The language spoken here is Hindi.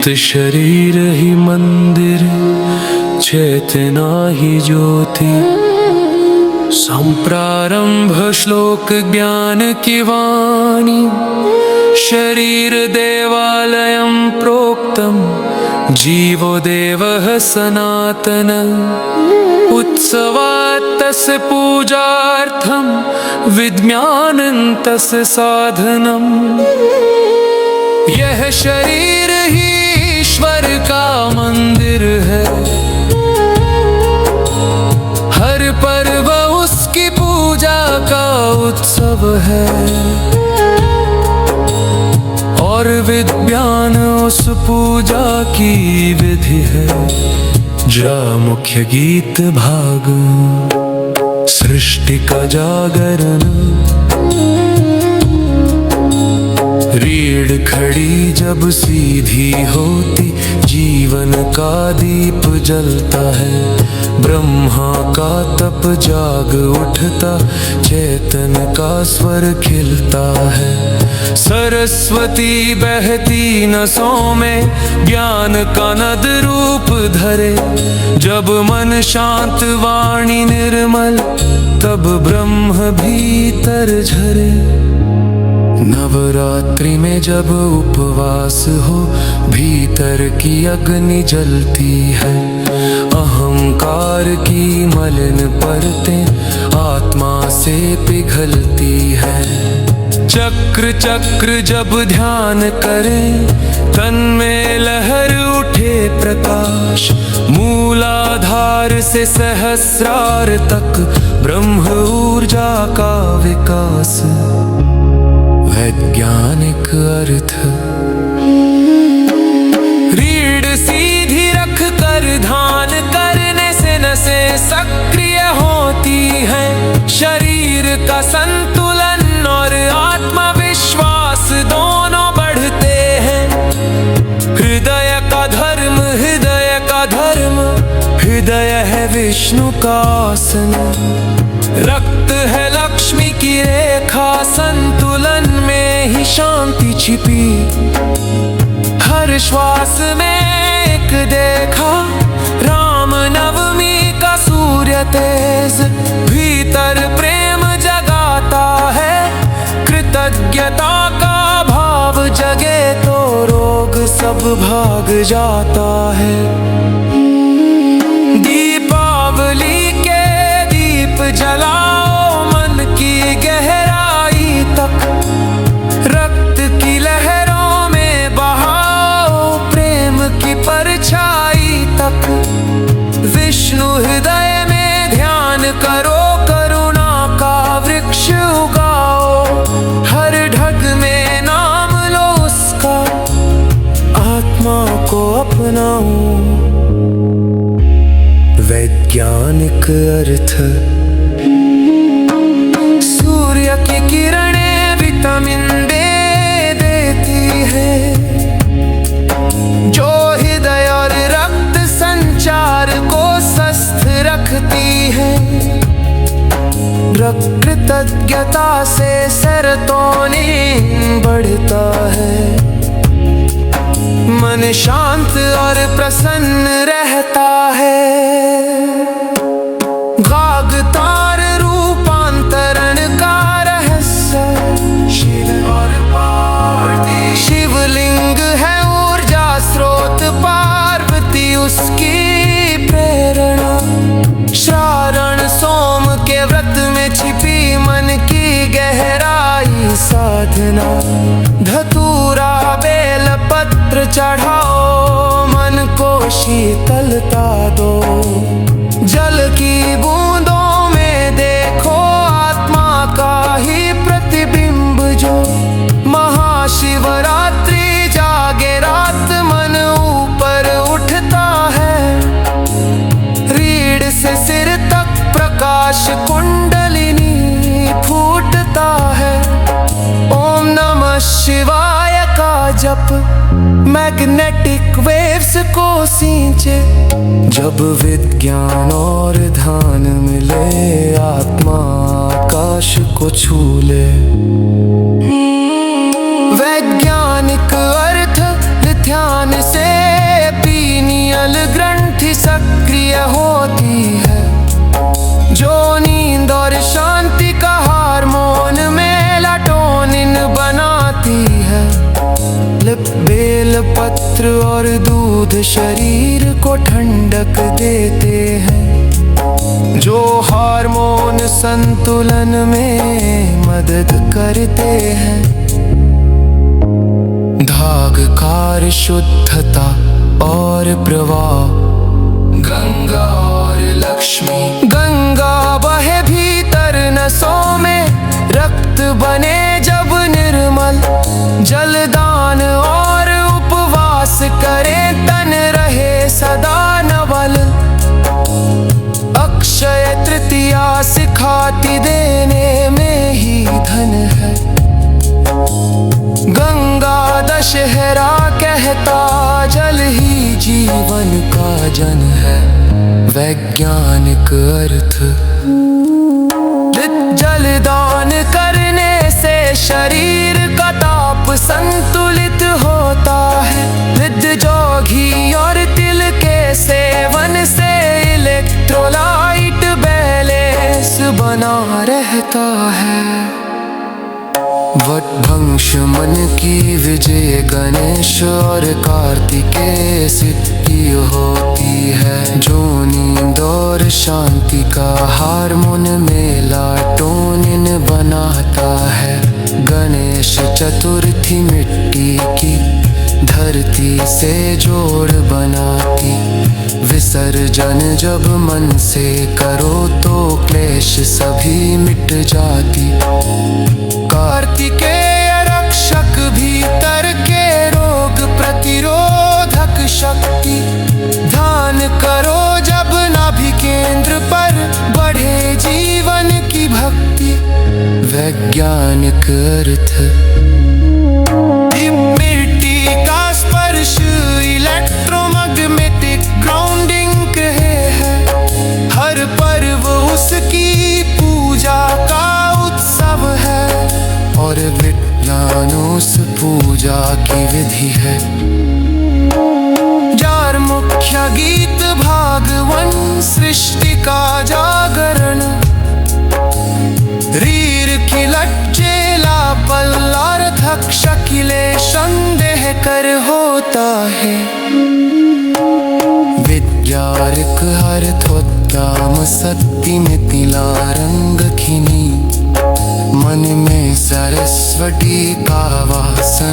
चित्त शरीर ही मंदिर, चेतना ही ज्योति। संप्रारंभ श्लोक ज्ञान की वाणी, शरीर देवालयं प्रोक्तम। जीवो देवः सनातन, उत्सवात् तस्य पूजार्थं, विज्ञानं तस्य साधनम्। यह शरीर ही ईश्वर का मंदिर है, हर पर्व उसकी पूजा का उत्सव है। और विज्ञान उस पूजा की विधि है। जा मुख्य गीत भाग, सृष्टि का जागरण। रीढ़ खड़ी जब सीधी होती, जीवन का दीप जलता है। ब्रह्मा का तप जाग उठता, चेतन का स्वर खिलता है। सरस्वती बहती नसों में, ज्ञान का नद रूप धरे। जब मन शांत वाणी निर्मल, तब ब्रह्म भीतर झरे। नवरात्रि में जब उपवास हो, भीतर की अग्नि जलती है। अहंकार की मलिन परतें आत्मा से पिघलती है। चक्र चक्र जब ध्यान करें, तन में लहर उठे प्रकाश। मूलाधार से सहस्रार तक, ब्रह्म ऊर्जा का विकास। वैज्ञानिक अर्थ, रीढ़ सीधी रख कर ध्यान करने से नसें सक्रिय होती हैं। शरीर का संतुलन और आत्मविश्वास दोनों बढ़ते हैं। हृदय का धर्म, हृदय का धर्म, हृदय है विष्णु का आसन। रक्त है लक्ष्मी की रेखा, संतुलन में ही शांति छिपी। हर श्वास में एक देखा, राम नवमी का सूर्य तेज। भीतर प्रेम जगाता है, कृतज्ञता का भाव जगे तो रोग सब भाग जाता है। दीपावली के दीप जलाओ मन की गहराई तक। रक्त की लहरों में बहाओ प्रेम की परछाई तक। विष्णु हृदय में ध्यान करो, करुणा का वृक्ष उगाओ। हर ढग में नाम लो उसका, आत्मा को अपनाओ। वैज्ञानिक अर्थ, सूर्य की किरणें विटामिन दे देती है, जो हृदय और रक्त संचार को स्वस्थ रखती है। कृतज्ञता से सेरोटोनिन बढ़ता है। मन शांत और प्रसन्न रहता है। गाग तार रूपांतरण का रहस्य, शिव और पार्वती। शिवलिंग है ऊर्जा स्रोत, पार्वती उसकी प्रेरणा। श्रावण सोम के व्रत में छिपी मन की गहराई साधना। धतूरा बेल पत्र चढ़ाओ, मन को शीतलता दो। जल की बूंदों में देखो आत्मा का ही प्रतिबिंब जो। महाशिवरात्रि जागे रात, मन ऊपर उठता है। रीढ़ से सिर तक प्रकाश कुंडलिनी फूटता है। ओम नमः शिवाय का जप मैग्नेटिक वेव्स को सींचे। जब विज्ञान और ध्यान मिले, आत्मा आकाश को छू ले। वैज्ञानिक अर्थ ध्यान से एड्रिनल ग्रंथि सक्रिय होती है, जो नींद और शांति का हार्मोन मेलाटोनिन बनाती है। बेल पत्र और दूध शरीर को ठंडक देते हैं, जो हार्मोन संतुलन में मदद करते हैं। धागकार शुद्धता और प्रवाह, गंगा और लक्ष्मी। गंगा बहे भीतर नसों में, रक्त बने जब निर्मल, जलदान और उपवास करें तन रहे सदा नवल। अक्षय तृतीया सिखाती देने में ही धन है, गंगा दशहरा कहता जल ही जीवन का जन है। वैज्ञानिक अर्थ, जलदान करने से शरीर का ताप संतुलित होता है। जो घी और तिल के सेवन से इलेक्ट्रोलाइट बैलेंस बना रहता है। वटभंश मन की विजय गणेश और कार्तिकेय की होती है, जो नींद और शांति का हार्मोन मेलाटोनिन बनाता है। गणेश चतुर्थी मिट्टी की धरती से जोड़ बनाती, विसर्जन जब मन से करो तो क्लेश सभी मिट जाती। कार्तिकेय रक्षक भीतर के रोग प्रतिरोधक शक्ति, ध्यान करो जब नाभि केंद्र पर बढ़े जीवन की भक्ति। वैज्ञानिक अर्थ, मिट्टी का स्पर्श इलेक्ट्रोमैग्नेटिक ग्राउंडिंग है, हर पर्व उसकी पूजा का उत्सव है, और विज्ञान उस पूजा की विधि है। चार मुख्य गीत भागवन, सृष्टि का जागरण, रीर की लज्जेला पल्लार्थक शकिले संदेह कर होता है। विद्यार्क हरथोद्दाम सत्ति मिथिला रंग खिनी, मन में सरस्वती का वासन।